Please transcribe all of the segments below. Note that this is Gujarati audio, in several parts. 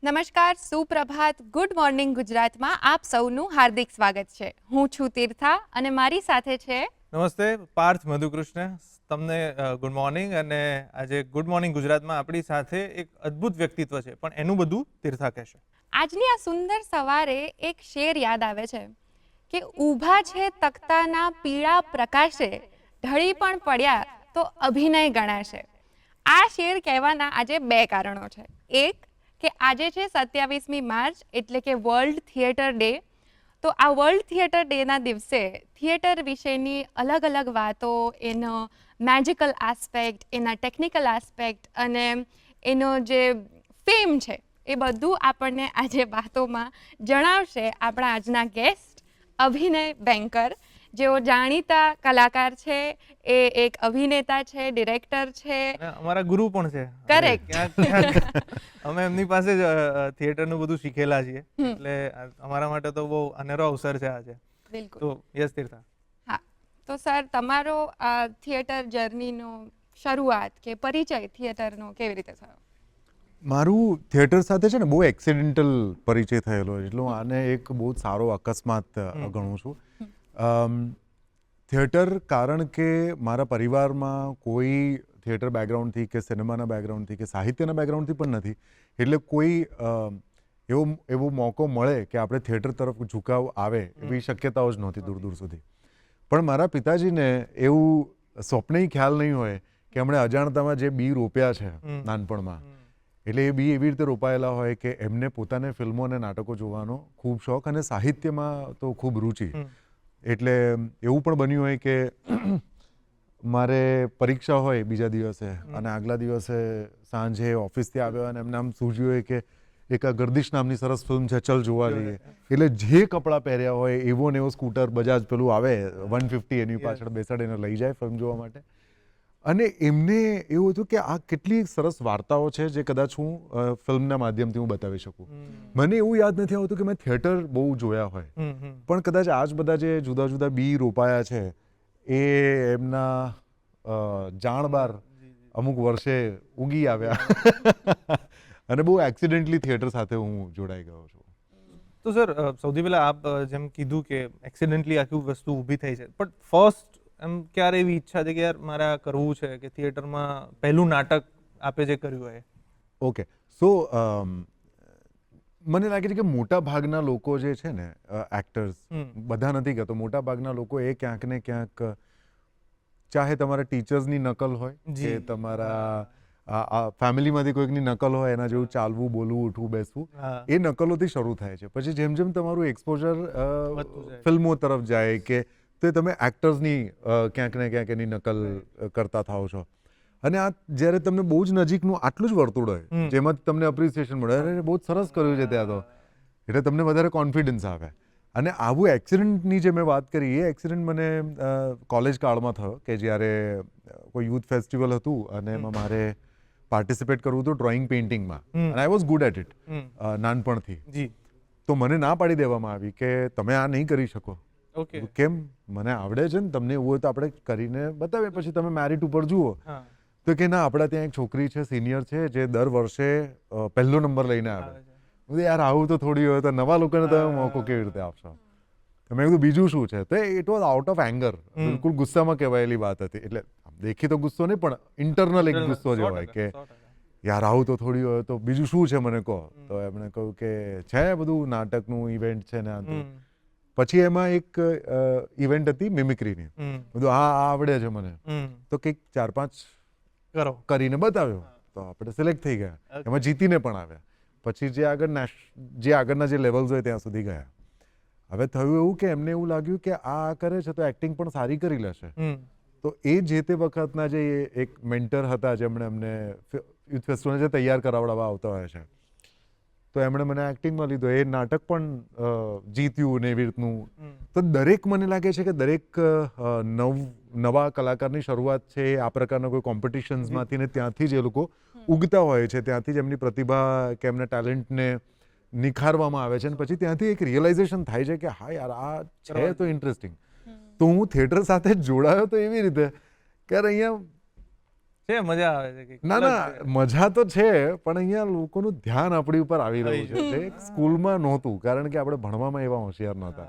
નમસ્કાર, સુપ્રભાત, ગુડ મોર્નિંગ ગુજરાતમાં આપ સૌનું હાર્દિક સ્વાગત છે. હું છું તીર્થા અને મારી સાથે છે નમસ્તે, પાર્થ મધુકૃષ્ણ. તમને ગુડ મોર્નિંગ. અને આજે ગુડ મોર્નિંગ ગુજરાતમાં આપણી સાથે એક અદ્ભુત વ્યક્તિત્વ છે, પણ એનું બધું તીર્થા કહેશે. આજની આ સુંદર સવારે એક શેર યાદ આવે છે કે ઊભા છે તખ્તાના પીળા પ્રકાશે, ઢળી પણ પડ્યા તો અભિનય ગણાશે. આ શેર કહેવાના આજે બે કારણો છે. એક કે આજે છે 27મી માર્ચ એટલે કે વર્લ્ડ થિયેટર ડે. તો આ વર્લ્ડ થિયેટર ડેના દિવસે થિયેટર વિશેની અલગ અલગ વાતો, એનો મેજિકલ આસ્પેક્ટ, એના ટેકનિકલ આસ્પેક્ટ અને એનો જે ફેમ છે એ બધું આપણને આજે વાતોમાં જણાવશે આપણા આજના ગેસ્ટ અભિનય બેંકર, જેઓ જાણીતા કલાકાર છે. એ એક અભિનેતા છે, ડિરેક્ટર છે, અમારા ગુરુ પણ છે. કરેક્ટ. અમે એમની પાસે જ થિયેટરનું બધું શીખેલા છીએ, એટલે અમારા માટે તો બહુ અનેરો અવસર છે આજે. બિલકુલ. તો યસ તીર્થા. હા, તો સર તમારો આ થિયેટર જર્નીનો શરૂઆત કે પરિચય થિયેટરનો કેવી રીતે થયો? મારું થિયેટર સાથે છે ને બહુ એક્સિડેન્ટલ પરિચય થયેલો, એટલે હું આને એક બહુ જ સારો અકસ્માત ગણું છું. થિયેટર કારણ કે મારા પરિવારમાં કોઈ થિયેટર બેકગ્રાઉન્ડથી કે સિનેમાના બેકગ્રાઉન્ડથી કે સાહિત્યના બેકગ્રાઉન્ડથી પણ નથી, એટલે કોઈ એવો મોકો મળે કે આપણે થિયેટર તરફ ઝુકાવ આવે એવી શક્યતાઓ જ નહોતી દૂર દૂર સુધી. પણ મારા પિતાજીને એવું સ્વપ્નેય ખ્યાલ નહીં હોય કે એમણે અજાણતામાં જે બી રોપ્યા છે નાનપણમાં, એટલે એ બી એવી રીતે રોપાયેલા હોય કે એમને પોતાને ફિલ્મો અને નાટકો જોવાનો ખૂબ શોખ અને સાહિત્યમાં તો ખૂબ રુચિ. એટલે એવું પણ બન્યું હોય કે મારે પરીક્ષા હોય બીજા દિવસે અને આગલા દિવસે સાંજે ઓફિસથી આવ્યો અને એમને આમ સૂઝ્યું હોય કે એક આ ગર્દિશ નામની સરસ ફિલ્મ છે, ચલ જોવા જઈએ. એટલે જે કપડાં પહેર્યા હોય એવો ને એવો સ્કૂટર બજાજ પેલું આવે 150 એની પાછળ બેસાડીને લઈ જાય ફિલ્મ જોવા માટે. અને એમને એવું હતું કે આ કેટલી સરસ વાર્તાઓ છે જે કદાચ હું ફિલ્મના માધ્યમથી હું બતાવી શકું. મને એવું યાદ નથી આવતું કે મેં થિયેટર બહુ જોયા હોય, પણ કદાચ આ જ બધા જે જુદા જુદા બી રોપાયા છે એ એમના જાણ બાર અમુક વર્ષે ઉગી આવ્યા અને બહુ એક્સિડેન્ટલી થિયેટર સાથે હું જોડાઈ ગયો છું. તો સર, સૌથી પહેલા આપ જેમ કીધું કે એક્સિડેન્ટલી આખી વસ્તુ ઊભી થઈ છે, પણ ફર્સ્ટ એમ ક્યારે એવી ઈચ્છા હતી કે યાર મારે આ કરવું છે, કે થિયેટરમાં પહેલું નાટક આપે જે કર્યું હોય? ઓકે, સો મને લાગે છે કે મોટા ભાગના લોકો જે છે ને એક્ટર્સ, બધા નથી કહેતો, મોટા ભાગના લોકો એ ક્યાંક ને ક્યાંક, ચાહે તમારા ટીચર્સની નકલ હોય કે તમારા ફેમિલીમાંથી કોઈકની નકલ હોય, એના જેવું ચાલવું, બોલવું, ઉઠવું, બેસવું, એ નકલોથી શરૂ થાય છે. પછી જેમ જેમ તમારું એક્સપોઝર ફિલ્મો તરફ જાય કે તો તમે એક્ટર્સની ક્યાંક ને ક્યાંક એની નકલ કરતા થાઓ છો. અને આ જ્યારે તમને બહુ જ નજીકનું આટલું જ વર્તુળ હોય જેમાં તમને અપ્રિસિએશન મળે, અરે બહુ જ સરસ કર્યું છે ત્યાં તો, એટલે તમને વધારે કોન્ફિડન્સ આવે. અને આવું એક્સિડન્ટની જે મેં વાત કરી, એ એક્સિડન્ટ મને કોલેજ કાળમાં થયો કે જ્યારે કોઈ યુથ ફેસ્ટિવલ હતું અને એમાં મારે પાર્ટિસિપેટ કરવું હતું ડ્રોઈંગ પેઇન્ટિંગમાં, અને I was good at it નાનપણથી. તો મને ના પાડી દેવામાં આવી કે તમે આ નહીં કરી શકો. કેમ? મને આવડે છે ને, તમને એવું હોય તો આપણે કરીને બતાવીએ, પછી તમે મેરિટ ઉપર જુઓ. તો કે ના, આપણા ત્યાં એક છોકરી છે, સિનિયર છે, જે દર વર્ષે પહેલો નંબર લઈને આવે. યાર આવું તો થોડી હોય, તો નવા લોકોને તમે મોકો કેવી રીતે આપશો? મેં કીધું બીજું શું છે? તો it was out of anger, બિલકુલ ગુસ્સામાં કહેવાયેલી વાત હતી. એટલે દેખી તો ગુસ્સો નહીં, પણ ઇન્ટરનલ એક ગુસ્સો જે હોય કે યાર આવું તો થોડી હોય, તો બીજું શું છે મને કહો. તો એમણે કહ્યું કે છે બધું નાટકનું ઇવેન્ટ છે ને. પછી એમાં એક ઇવેન્ટ હતી મિમિક્રીની. બધું હા આવડે છે મને, તો કંઈક 4-5 કરીને બતાવ્યો, તો આપણે સિલેક્ટ થઈ ગયા, એમાં જીતીને પણ આવ્યા. પછી જે આગળના જે લેવલ્સ હોય ત્યાં સુધી ગયા. હવે થયું એવું કે એમને એવું લાગ્યું કે આ કરે છે તો એક્ટિંગ પણ સારી કરી લેશે. તો એ જે તે વખતના જે એક મેન્ટર હતા, જેમણે અમને યુથ ફેસ્ટિવલ જે તૈયાર કરાવડાવવા આવતા હોય છે, તો એમણે મને એક્ટિંગમાં લીધો. એ નાટક પણ જીત્યું ને એવી રીતનું. તો દરેક, મને લાગે છે કે દરેક નવા કલાકારની શરૂઆત છે આ પ્રકારના કોઈ કોમ્પિટિશન્સમાંથી ને ત્યાંથી જ એ લોકો ઉગતા હોય છે, ત્યાંથી જ એમની પ્રતિભા કે એમના ટેલેન્ટને નિખારવામાં આવે છે. અને પછી ત્યાંથી એક રિયલાઇઝેશન થાય છે કે હા યાર આ છે તો ઇન્ટરેસ્ટિંગ. તો હું થિયેટર સાથે જોડાયો તો એવી રીતે કે અહીંયા છે મજા આવે છે કે ના મજા તો છે, પણ અહીંયા લોકોનું ધ્યાન આપણી ઉપર આવી રહ્યું છે જે સ્કૂલમાં નહોતું, કારણ કે આપણે ભણવામાં એવા હોશિયાર નહોતા.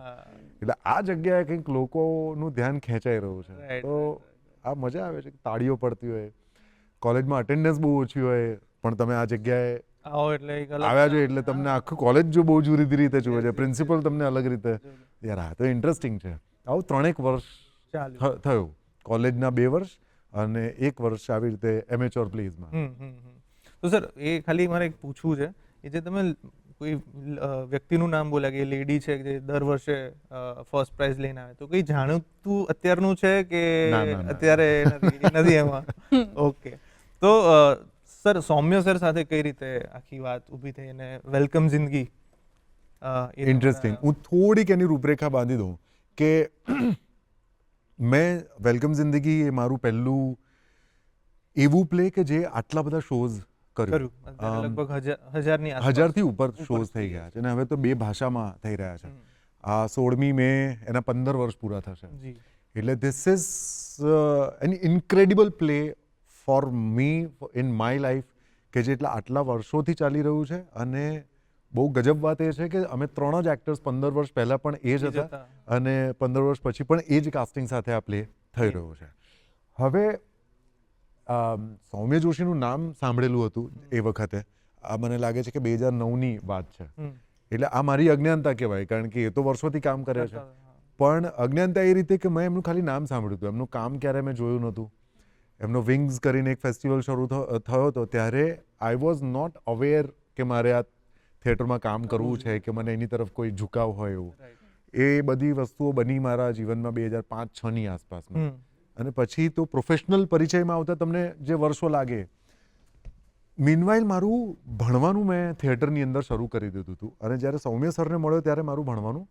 એટલે આ જગ્યાએ કંઈક લોકોનું ધ્યાન ખેંચાઈ રહ્યું છે. Right, તો આ મજા આવે છે. તાળીઓ પડતી હોય, કોલેજમાં અટેન્ડન્સ બહુ ઓછી હોય, પણ તમે આ જગ્યાએ આવો એટલે એક અલગ આવ્યા છો એટલે તમને આખું કોલેજ જો બહુ જુદી રીતે જુએ છે, પ્રિન્સિપલ તમને અલગ રીતે. યાર આ તો ઇન્ટરેસ્ટિંગ છે. આવું 3 વર્ષ ચાલ્યું. થયું, કોલેજના 2 વર્ષ અને 1 વર્ષ આવી રીતે એમેચ્યોર પ્લેઝમાં. તો સર એ ખાલી મારે એક પૂછવું છે કે જે તમે કોઈ વ્યક્તિનું નામ બોલ્યા કે લેડી છે જે દર વર્ષે ફર્સ્ટ પ્રાઇઝ લઈને આવે, તો કઈ જાણીતું અત્યારનું છે કે ના, ના, ના. અત્યારે નથી એમાં? ઓકે. તો સર સૌમ્ય સર સાથે કઈ રીતે આખી વાત ઊભી થઈ અને વેલકમ જિંદગી? ઇન્ટરેસ્ટિંગ. હું થોડીક એની રૂપરેખા બાંધી દઉં કે મેં વેલકમ જિંદગી એ મારું પહેલું એવું પ્લે કે જે આટલા બધા શોઝ કર્યું. અત્યારે લગભગ 1000ની આસપાસ. 1000થી ઉપર શોઝ થઈ ગયા છે અને હવે તો 2 ભાષામાં થઈ રહ્યા છે. આ 16મી મે એના 15 વર્ષ પૂરા થશે. જી. એટલે this is an incredible play for me in my life, કે જે આટલા વર્ષોથી ચાલી રહ્યું છે. અને બહુ ગજબ વાત એ છે કે અમે 3 જ એક્ટર્સ 15 વર્ષ પહેલા પણ એ જ હતા અને 15 વર્ષ પછી પણ એ જ કાસ્ટિંગ સાથે આ પ્લે થઈ રહ્યો છે. હવે સૌમ્ય જોશીનું નામ સાંભળેલું હતું એ વખતે. આ મને લાગે છે કે 2009ની વાત છે. એટલે આ મારી અજ્ઞાનતા કહેવાય, કારણ કે એ તો વર્ષોથી કામ કરે છે. પણ અજ્ઞાનતા એ રીતે કે મેં એમનું ખાલી નામ સાંભળ્યું હતું, એમનું કામ ક્યારે મેં જોયું નહોતું. એમનો વિંગ્સ કરીને એક ફેસ્ટિવલ શરૂ થયો હતો ત્યારે આઈ વોઝ નોટ અવેર કે મારે આ થિયેટરમાં કામ કરવું છે, કે મને એની તરફ કોઈ ઝુકાવ હોય એવું. એ બધી વસ્તુઓ બની મારા જીવનમાં 2005-06ની આસપાસમાં. અને પછી તો પ્રોફેશનલ પરિચયમાં આવતા તમને જે વર્ષો લાગે. મીનવાઇલ મારું ભણવાનું મેં થિયેટરની અંદર શરૂ કરી દીધું હતું. અને જ્યારે સૌમ્ય સરને મળ્યો ત્યારે મારું ભણવાનું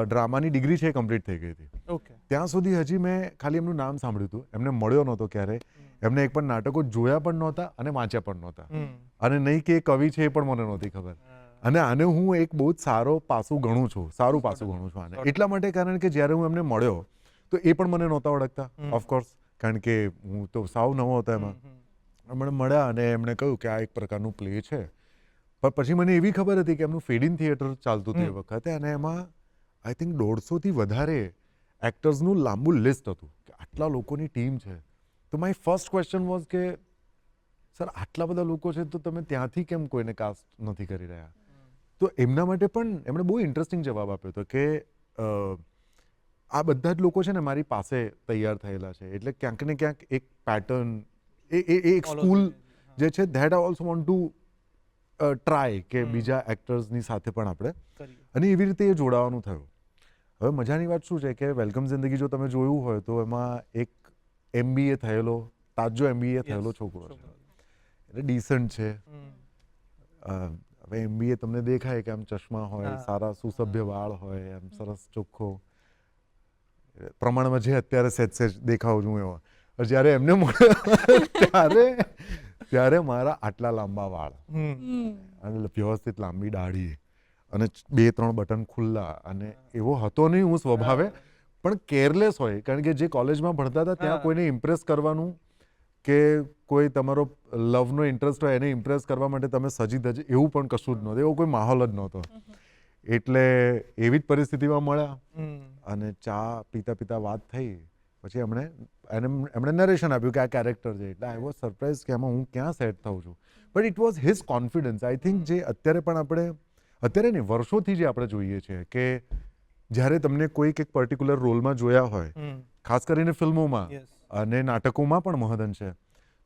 ડ્રામાની ડિગ્રી છે એ કમ્પ્લીટ થઈ ગઈ હતી. ઓકે. ત્યાં સુધી હજી મેં ખાલી એમનું નામ સાંભળ્યું હતું. એમને મળ્યો નહોતો ક્યારે. એમને એક પણ નાટકો જોયા પણ નહોતા અને વાંચ્યા પણ નહોતા. અને નહીં કે એ કવિ છે એ પણ મને નહોતી ખબર. અને આને હું એક બહુ જ સારું પાસું ગણું છું આને. એટલા માટે કારણ કે જ્યારે હું એમને મળ્યો તો એ પણ મને નહોતા ઓળખતા, ઓફકોર્સ, કારણ કે હું તો સાવ નવો હતો એમાં. મને મળ્યા અને એમણે કહ્યું કે આ એક પ્રકારનું પ્લે છે. પણ પછી મને એવી ખબર હતી કે એમનું ફીડ ઇન થિયેટર ચાલતું હતું એ વખતે, અને એમાં આઈ થિંક 150થી વધારે એક્ટર્સનું લાંબુ લિસ્ટ હતું કે આટલા લોકોની ટીમ છે. તો માય ફર્સ્ટ ક્વેશ્ચન વોઝ કે સર આટલા બધા લોકો છે તો તમે ત્યાંથી કેમ કોઈને કાસ્ટ નથી કરી રહ્યા? તો એમના માટે પણ એમણે બહુ ઇન્ટરેસ્ટિંગ જવાબ આપ્યો હતો કે આ બધા જ લોકો છે ને મારી પાસે તૈયાર થયેલા છે. એટલે ક્યાંક ને ક્યાંક એક પેટર્ન, એક સ્કૂલ જે છે that I also want to try કે બીજા એક્ટર્સની સાથે પણ આપણે, અને એવી રીતે એ જોડાવાનું થયું. હવે મજાની વાત શું છે કે વેલકમ જિંદગી જો તમે જોયું હોય તો એમાં એક MBA થયેલો, તાજો MBA થયેલો છોકરો છે. એટલે ડિસન્ટ છે. હવે MBA તમને દેખાય કે આમ ચશ્મા હોય, સારા સુસભ્ય વાળ હોય, આમ સરસ ચોખ્ખો પ્રમાણમાં જે અત્યારે સેજ દેખાવ છું એવા. જ્યારે એમને મળ્યો ત્યારે મારા આટલા લાંબા વાળ અને વ્યવસ્થિત લાંબી દાઢી અને 2-3 બટન ખુલ્લા, અને એવો હતો નહીં હું સ્વભાવે, પણ કેરલેસ હોય. કારણ કે જે કોલેજમાં ભણતા હતા ત્યાં કોઈને ઇમ્પ્રેસ કરવાનું કે કોઈ તમારો લવનો ઇન્ટરેસ્ટ હોય એને ઇમ્પ્રેસ કરવા માટે તમે સજી ધજી એવું પણ કશું જ નહોતું. એવો કોઈ માહોલ જ નહોતો. એટલે એવી જ પરિસ્થિતિમાં મળ્યા અને ચા પીતા પીતા વાત થઈ. પછી એમણે નરેશન આપ્યું કે આ કેરેક્ટર છે. એટલે આઈ વોઝ સરપ્રાઇઝ કે આમાં હું ક્યાં સેટ થાઉં છું. But it was his confidence. I think જે અત્યારે પણ આપણે, અત્યારે નહીં વર્ષોથી જે આપણે જોઈએ છીએ કે જ્યારે તમને કોઈક એક પર્ટિક્યુલર રોલમાં જોયા હોય, ખાસ કરીને ફિલ્મોમાં અને નાટકોમાં પણ મહદઅંશે છે,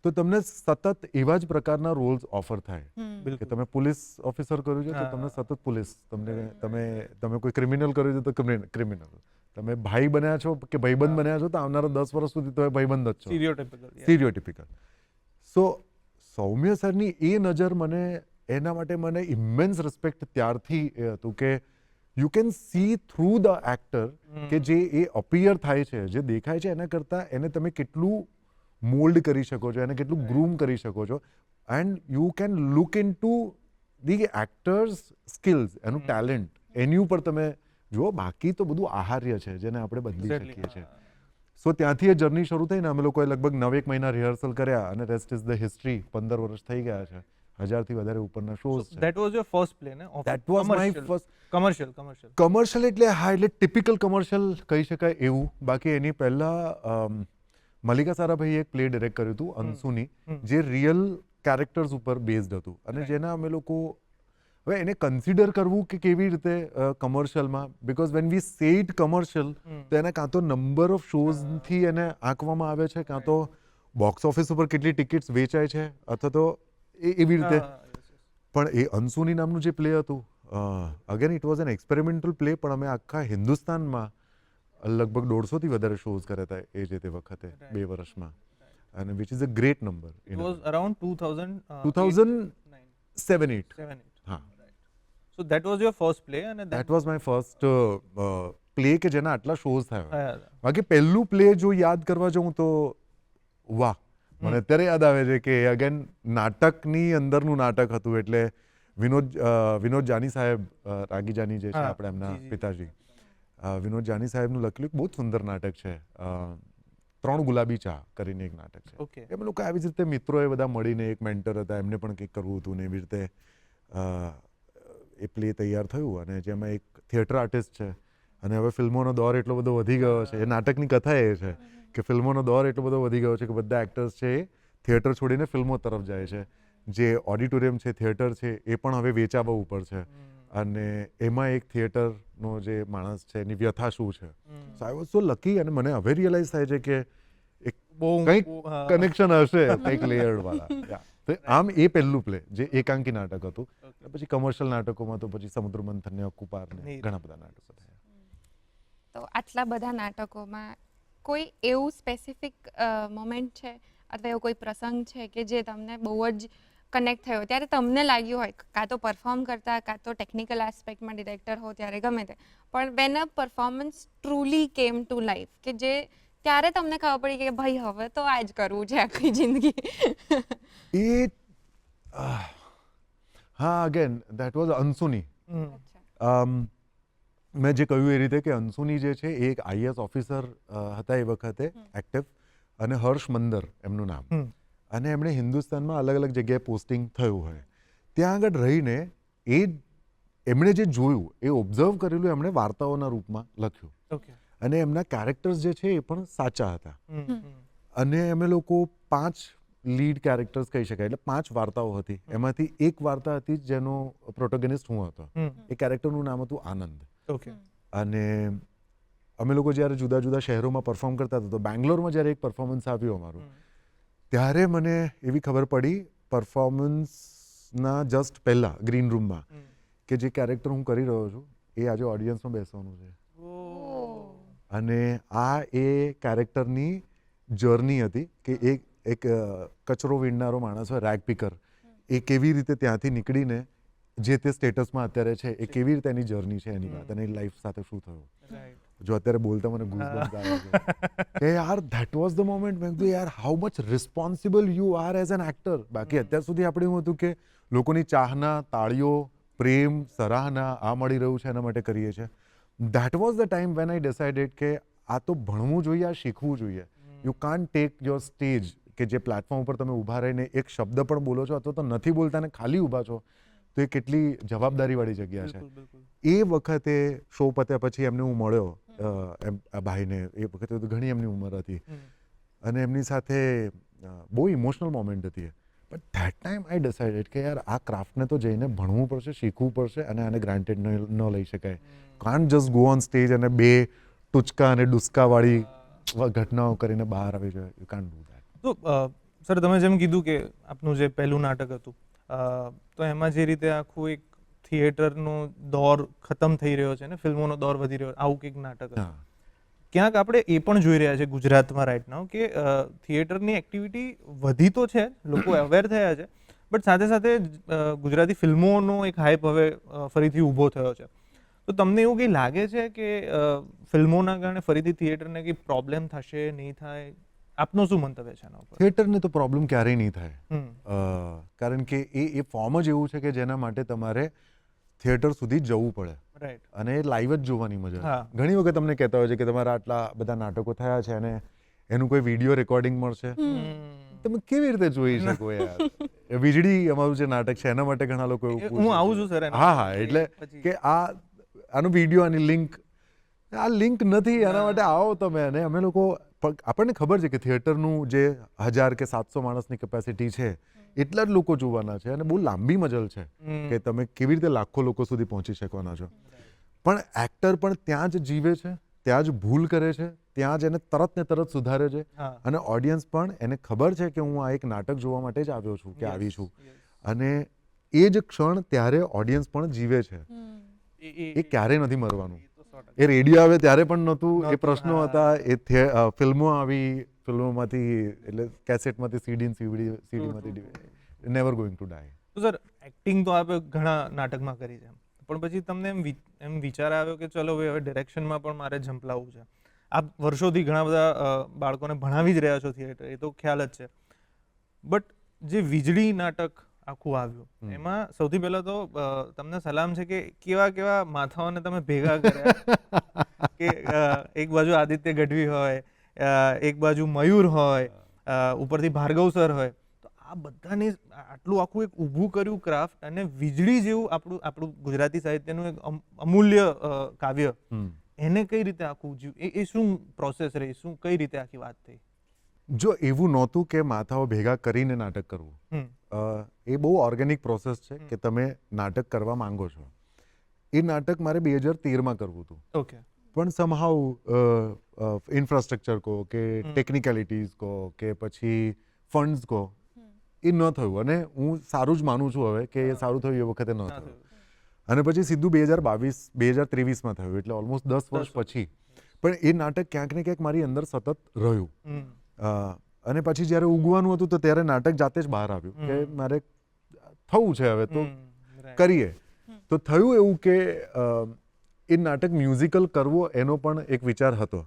તો તમને સતત એવા જ પ્રકારના રોલ્સ ઓફર થાય. કે તમે પોલીસ ઓફિસર કર્યું છે તો તમને સતત પોલીસ, તમે કોઈ ક્રિમિનલ કર્યું છે તો ક્રિમિનલ, તમે ભાઈ બન્યા છો કે ભાઈબંધ બન્યા છો તો આવનારા 10 વર્ષ સુધી તમે ભાઈબંધ જ છો. સ્ટીરિયોટિપિકલ. સો સૌમ્ય સરની એ નજર મને, એના માટે મને ઇમેન્સ રિસ્પેક્ટ ત્યારથી એ હતું કે you can see through the actor કે જે એ અપિયર થાય છે, જે દેખાય છે એના કરતાં એને તમે કેટલું મોલ્ડ કરી શકો છો, એને કેટલું ગ્રૂમ કરી શકો છો. And you can look in to the actors skills, એનું ટેલેન્ટ એની ઉપર તમે જુઓ. બાકી તો બધું આહાર્ય છે જેને આપણે બદલી શકીએ છીએ. સો ત્યાંથી એ જર્ની શરૂ થઈ ને અમે લોકોએ લગભગ 9 મહિના રિહર્સલ કર્યા અને રેસ્ટ ઇઝ ધ હિસ્ટ્રી. 15 વર્ષ થઈ ગયા છે, 1000થી વધારે ઉપરના શોઝ છે. That was your first play ને? That was my first commercial commercial એટલે હા, એટલે ટિપિકલ કમર્શિયલ કહી શકાય એવું. બાકી એની પહેલા મલ્લિકા સારાભાઈએ એક પ્લે ડિરેક્ટ કર્યું હતું અંશુની, જે રિયલ કેરેક્ટર્સ ઉપર બેઝડ હતું અને જેના અમે લોકો હવે એને કન્સિડર કરવું કે કેવી રીતે કમર્શિયલમાં, બિકોઝ વેન વી સે ઇટ કમર્શિયલ તો એને કાં તો નંબર ઓફ શોઝથી એને આંકવામાં આવે છે, કાં તો બોક્સ ઓફિસ ઉપર કેટલી ટિકિટ્સ વેચાય છે, અથવા તો એવી રીતે. પણ એ અંશુની નામનું જે પ્લે હતું, again it was an experimental play, પણ અમે આખા હિન્દુસ્તાનમાં લગભગ 150થી વધારે શોઝ કર્યા હતા એ જે તે વખતે 2 વર્ષમાં, અને which is a great number. It was around 2007-8. હા, so that was your first play અને that was my first play કે જેના આટલા શોઝ થયા. હા. બાકી પહેલું પ્લે જો યાદ કરવા જાઉં તો વાહ, મને અત્યારે યાદ આવે છે કે અગેન નાટકની અંદરનું નાટક હતું. એટલે વિનોદ જાની સાહેબ, રાગી જાની જે છે આપણે એમના પિતાજી, વિનોદ જાની સાહેબનું લખેલું એક બહુ જ સુંદર નાટક છે, 3 ગુલાબી ચા કરીને એક નાટક છે. ઓકે. એમ લોકો આવી જ રીતે મિત્રોએ બધા મળીને, એક મેન્ટર હતા, એમને પણ કંઈક કરવું હતું ને એવી રીતે એ પ્લે તૈયાર થયું. અને જેમાં એક થિયેટર આર્ટિસ્ટ છે, અને હવે ફિલ્મોનો દોર એટલો બધો વધી ગયો છે, એ નાટકની કથા એ છે કે ફિલ્મોનો દોર એટલો બધો વધી ગયો છે કે બધા એક્ટર્સ છે એ થિયેટર છોડીને ફિલ્મો તરફ જાય છે. જે ઓડિટોરિયમ છે, થિયેટર છે, એ પણ હવે વેચાવા ઉપર છે. અને એમાં એક થિયેટરનો જે માણસ છે એની વ્યથા શું છે. સો આઈ વોઝ સો લકી, અને મને હવે રિયલાઇઝ થાય છે કે એક કંઈક કનેક્શન હશે કંઈક લેયર્ડ વાળા. તો આમ એ પહેલું પ્લે જે એકાંકી નાટક હતું. પછી કમર્શિયલ નાટકોમાં તો પછી સમુદ્ર મંથન ને અકુપાર ને ઘણા બધા નાટકો થયા. તો આટલા બધા નાટકોમાં કોઈ એવું સ્પેસિફિક મોમેન્ટ છે અથવા એવો કોઈ પ્રસંગ છે કે જે તમને બહુ જ કનેક્ટ થયો, ત્યારે તમને લાગ્યું હોય, કાં તો પરફોર્મ કરતા, કાં તો ટેકનિકલ એસ્પેક્ટમાં ડિરેક્ટર હો, ત્યારે ગમે તે, પણ van a performance truly came to life, કે જે ત્યારે તમને ખબર પડી કે ભાઈ હવે તો આ જ કરવું છે આખી જિંદગી? એ હા, અગેન ધેટ વોઝ અંશુની. મેં જે કહ્યું એ રીતે કે અંશુની જે છે એ એક આઈએએસ ઓફિસર હતા એ વખતે એક્ટિવ, અને હર્ષ મંદર એમનું નામ. અને એમણે હિન્દુસ્તાનમાં અલગ અલગ જગ્યાએ પોસ્ટિંગ થયું હોય, ત્યાં આગળ રહીને એમણે જે જોયું એ ઓબ્ઝર્વ કરેલું એમણે વાર્તાઓના રૂપમાં લખ્યું. ઓકે. અને એમના કેરેક્ટર્સ જે છે એ પણ સાચા હતા. અને અમે લોકો 5 લીડ કેરેક્ટર્સ કહી શકાય, એટલે 5 વાર્તાઓ હતી. એમાંથી એક વાર્તા હતી જેનો પ્રોટેગનિસ્ટ હું હતો. એ કેરેક્ટરનું નામ હતું આનંદ. ઓકે. અને અમે લોકો જ્યારે જુદા જુદા શહેરોમાં પરફોર્મ કરતા હતા, તો બેંગ્લોરમાં જ્યારે એક પરફોર્મન્સ આવ્યું અમારું, ત્યારે મને એવી ખબર પડી પરફોર્મન્સના જસ્ટ પહેલા ગ્રીન રૂમમાં કે જે કેરેક્ટર હું કરી રહ્યો છું એ આજે ઓડિયન્સમાં બેસવાનું છે. અને આ એ કેરેક્ટરની જર્ની હતી કે એક કચરો વીણનારો માણસ હોય, રેગ પિકર, એ કેવી રીતે ત્યાંથી નીકળીને જે તે સ્ટેટસમાં અત્યારે છે, એ કેવી રીતે એની જર્ની છે એની વાત, અને એ લાઈફ સાથે શું થયું. જો અત્યારે બોલતા મને ગૂઝબમ્સ આવે છે કે યાર ધેટ વોઝ ધ મોમેન્ટ મેં કીધું યાર how much responsible you are as an actor. બાકી અત્યાર સુધી આપણે એવું હતું કે લોકોની ચાહના, તાળીઓ, પ્રેમ, સરાહના આ મળી રહ્યું છે એના માટે કરીએ છીએ. That was the time when I decided કે આ તો ભણવું જોઈએ, આ શીખવું જોઈએ. You can't take your stage, કે જે પ્લેટફોર્મ ઉપર તમે ઊભા રહીને એક શબ્દ પણ બોલો છો અથવા તો નથી બોલતા ને ખાલી ઊભા છો, તો એ કેટલી જવાબદારીવાળી જગ્યા છે. એ વખતે શો પત્યા પછી એમને હું મળ્યો, આ ભાઈને. એ વખતે તો ઘણી એમની ઉંમર હતી, અને એમની સાથે બહુ ઇમોશનલ મોમેન્ટ હતી. But that time I decided કે યાર આ ક્રાફ્ટને તો જઈને ભણવું પડશે, શીખવું પડશે, અને આને ગ્રાન્ટેડ ન લઈ શકાય. Can't just go on stage અને 2 ટુચકા અને ડુસ્કાવાળી ઘટનાઓ કરીને બહાર આવી જાય. You can't do that. તો સર, તમે જેમ કીધું કે આપનું જે પહેલું નાટક હતું, તો એમાં જે રીતે આખું એક થિયેટરનો દોર ખતમ થઈ રહ્યો છે ને ફિલ્મોનો દોર વધી રહ્યો, આવું કંઈક નાટક હતું. ક્યાંક આપણે એ પણ જોઈ રહ્યા છે ગુજરાતમાં રાઈટ નાઉ કે થિયેટરની એક્ટિવિટી વધી તો છે, લોકો અવેર થયા છે, બટ સાથે સાથે ગુજરાતી ફિલ્મોનો એક હાઇપ હવે ફરીથી ઊભો થયો છે. તો તમને એવું કંઈ લાગે છે કે ફિલ્મોના કારણે ફરીથી થિયેટરને કંઈ પ્રોબ્લેમ થશે, નહીં થાય? આપનું શું મંતવ્ય છે એના ઉપર? થિયેટરને તો પ્રોબ્લેમ ક્યારેય નહીં થાય, કારણ કે એ ફોર્મ જ એવું છે કે જેના માટે તમારે થિયેટર સુધી જવું પડે રાઈટ. અને એ લાઈવ જ જોવાની મજા. હા. ઘણી વખત તમને કહેતા હોય છે કે તમારા આટલા બધા નાટકો થયા છે અને એનું કોઈ વિડીયો રેકોર્ડિંગ મળશે. તમે કેવી રીતે જોઈ શકો યાર? એ વીજળી અમારું જે નાટક છે એના માટે ઘણા લોકો એવું હું આવું છું સર. હા એટલે કે આનો વિડીયો આની લિંક, આ લિંક નથી, એના માટે આવો તમે. અને અમે લોકો આપણને ખબર છે કે થિયેટરનું જે 1000 કે 700 માણસની કેપેસિટી છે એટલા જ લોકો જોવાના છે અને બહુ લાંબી મજલ છે કે તમે કેવી રીતે લાખો લોકો સુધી પહોંચી શકવાના છો. પણ એક્ટર પણ ત્યાં જ જીવે છે, ત્યાં જ ભૂલ કરે છે, ત્યાં જ એને તરત ને તરત સુધારે છે. અને ઓડિયન્સ પણ એને ખબર છે કે હું આ એક નાટક જોવા માટે જ આવ્યો છું કે આવી છું. અને એ જ ક્ષણ ત્યારે ઓડિયન્સ પણ જીવે છે. એ ક્યારેય નથી મરવાનું. એ રેડિયો આવે ત્યારે પણ નહોતું, એ પ્રશ્નો હતા, એ ફિલ્મો આવી, ફિલ્મોમાંથી એટલે કેસેટમાંથી સીડીમાંથી નેવર ગોઈંગ ટુ ડાય. તો સર એક્ટિંગ તો આપે ઘણા નાટકમાં કરી છે, પણ પછી તમને એમ વિચાર આવ્યો કે ચલો હવે ડિરેક્શનમાં પણ મારે ઝંપલાવવું છે. આપ વર્ષોથી ઘણા બધા બાળકોને ભણાવી જ રહ્યા છો થિયેટર, એ તો ખ્યાલ જ છે. બટ જે વીજળી નાટક આખું આવ્યું એમાં સૌથી પહેલા તો તમને સલામ છે કે કેવા કેવા માથાઓને તમે ભેગા કર્યા કે એક બાજુ આદિત્ય ગઢવી હોય, એક બાજુ મયુર હોય, ઉપરથી ભાર્ગવ સર હોય, તો આ બધાની આટલું આખું એક ઊભું કર્યું ક્રાફ્ટ અને વીજળી જેવું આપણું ગુજરાતી સાહિત્યનું એક અમૂલ્ય કાવ્ય, એને કઈ રીતે આખું જીવ, એ શું પ્રોસેસ રહી, શું કઈ રીતે આખી વાત થઈ? જો એવું નહોતું કે માથાઓ ભેગા કરીને નાટક કરવું, એ બહુ ઓર્ગેનિક પ્રોસેસ છે કે તમે નાટક કરવા માંગો છો. એ નાટક મારે 2013માં કરવું હતું. ઓકે. પણ સમહાઉ ઇન્ફ્રાસ્ટ્રક્ચર કહો કે ટેકનિકેલિટીઝ કહો કે પછી ફંડ્સ કહો, એ ન થયું. અને હું સારું જ માનું છું હવે કે એ સારું થયું, એ વખતે ન થયું. અને પછી સીધું 2023માં થયું, એટલે ઓલમોસ્ટ 10 વર્ષ પછી. પણ એ નાટક ક્યાંક ને ક્યાંક મારી અંદર સતત રહ્યું. અને પછી જ્યારે ઉગવાનું હતું તો ત્યારે નાટક જાતે જ બહાર આવ્યું કે મારે થવું છે હવે તો કરીએ. તો થયું એવું કે એ નાટક મ્યુઝિકલ કરવો એનો પણ એક વિચાર હતો.